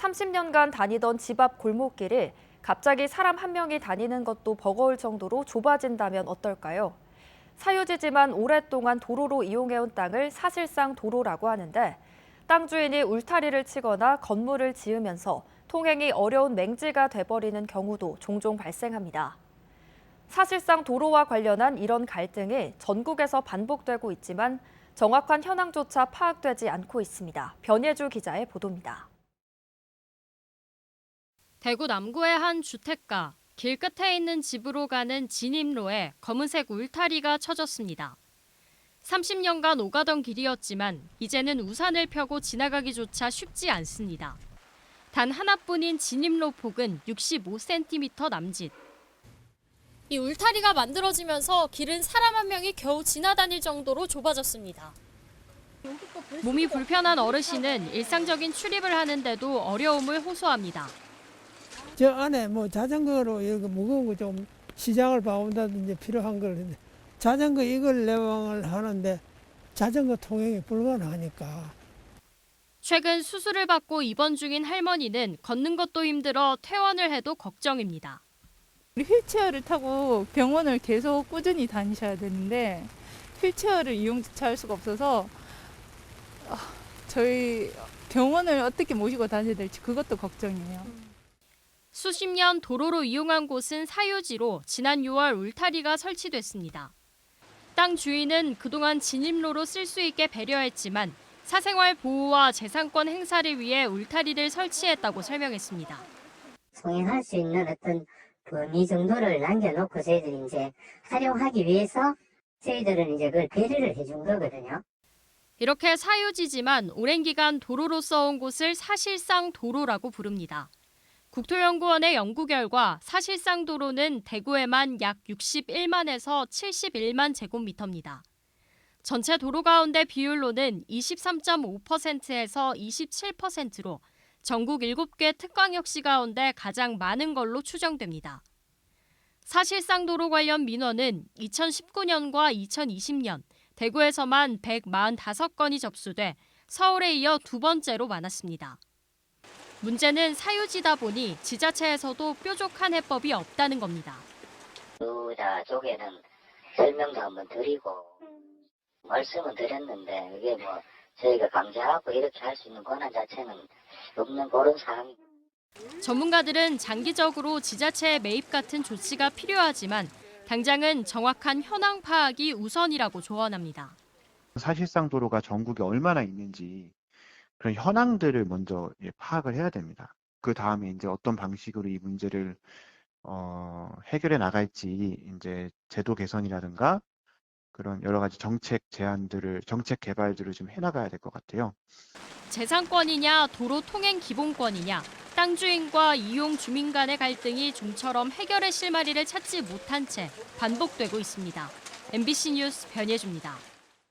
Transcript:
30년간 다니던 집 앞 골목길을 갑자기 사람 한 명이 다니는 것도 버거울 정도로 좁아진다면 어떨까요? 사유지지만 오랫동안 도로로 이용해온 땅을 사실상 도로라고 하는데 땅 주인이 울타리를 치거나 건물을 지으면서 통행이 어려운 맹지가 돼버리는 경우도 종종 발생합니다. 사실상 도로와 관련한 이런 갈등이 전국에서 반복되고 있지만 정확한 현황조차 파악되지 않고 있습니다. 변예주 기자의 보도입니다. 대구 남구의 한 주택가, 길 끝에 있는 집으로 가는 진입로에 검은색 울타리가 쳐졌습니다. 30년간 오가던 길이었지만 이제는 우산을 펴고 지나가기조차 쉽지 않습니다. 단 하나뿐인 진입로 폭은 65cm 남짓. 이 울타리가 만들어지면서 길은 사람 한 명이 겨우 지나다닐 정도로 좁아졌습니다. 몸이 불편한 어르신은 일상적인 출입을 하는데도 어려움을 호소합니다. 저 안에 뭐 자전거로 이렇게 무거운 거 좀 시장을 봐온다든지 필요한 걸 자전거 이걸 내방을 하는데 자전거 통행이 불가능하니까. 최근 수술을 받고 입원 중인 할머니는 걷는 것도 힘들어 퇴원을 해도 걱정입니다. 휠체어를 타고 병원을 계속 꾸준히 다니셔야 되는데 휠체어를 이용조차 할 수가 없어서 저희 병원을 어떻게 모시고 다녀야 될지 그것도 걱정이에요. 수십 년 도로로 이용한 곳은 사유지로 지난 6월 울타리가 설치됐습니다. 땅 주인은 그동안 진입로로 쓸 수 있게 배려했지만 사생활 보호와 재산권 행사를 위해 울타리를 설치했다고 설명했습니다. 성행할 수 있는 어떤 범위 정도를 남겨놓고 저희들이 이제 활용하기 위해서 저희들은 이제 그걸 배려를 해준 거거든요. 이렇게 사유지지만 오랜 기간 도로로 써온 곳을 사실상 도로라고 부릅니다. 국토연구원의 연구 결과 사실상 도로는 대구에만 약 61만에서 71만 제곱미터입니다. 전체 도로 가운데 비율로는 23.5%에서 27%로 전국 7개 특광역시 가운데 가장 많은 걸로 추정됩니다. 사실상 도로 관련 민원은 2019년과 2020년 대구에서만 145건이 접수돼 서울에 이어 두 번째로 많았습니다. 문제는 사유지다 보니 지자체에서도 뾰족한 해법이 없다는 겁니다. 유자 쪽에는 설명도 한번 드리고 말씀은 드렸는데 이게 뭐 저희가 강제하고 이렇게 할 수 있는 권한 자체는 없는 그런 상황입니다. 전문가들은 장기적으로 지자체의 매입 같은 조치가 필요하지만 당장은 정확한 현황 파악이 우선이라고 조언합니다. 사실상 도로가 전국에 얼마나 있는지 그런 현황들을 먼저 파악을 해야 됩니다. 그 다음에 이제 어떤 방식으로 이 문제를 해결해 나갈지 이제 제도 개선이라든가 그런 여러 가지 정책 제안들을 정책 개발들을 좀 해나가야 될 것 같아요. 재산권이냐 도로 통행 기본권이냐 땅 주인과 이용 주민 간의 갈등이 좀처럼 해결의 실마리를 찾지 못한 채 반복되고 있습니다. MBC 뉴스 변예주입니다.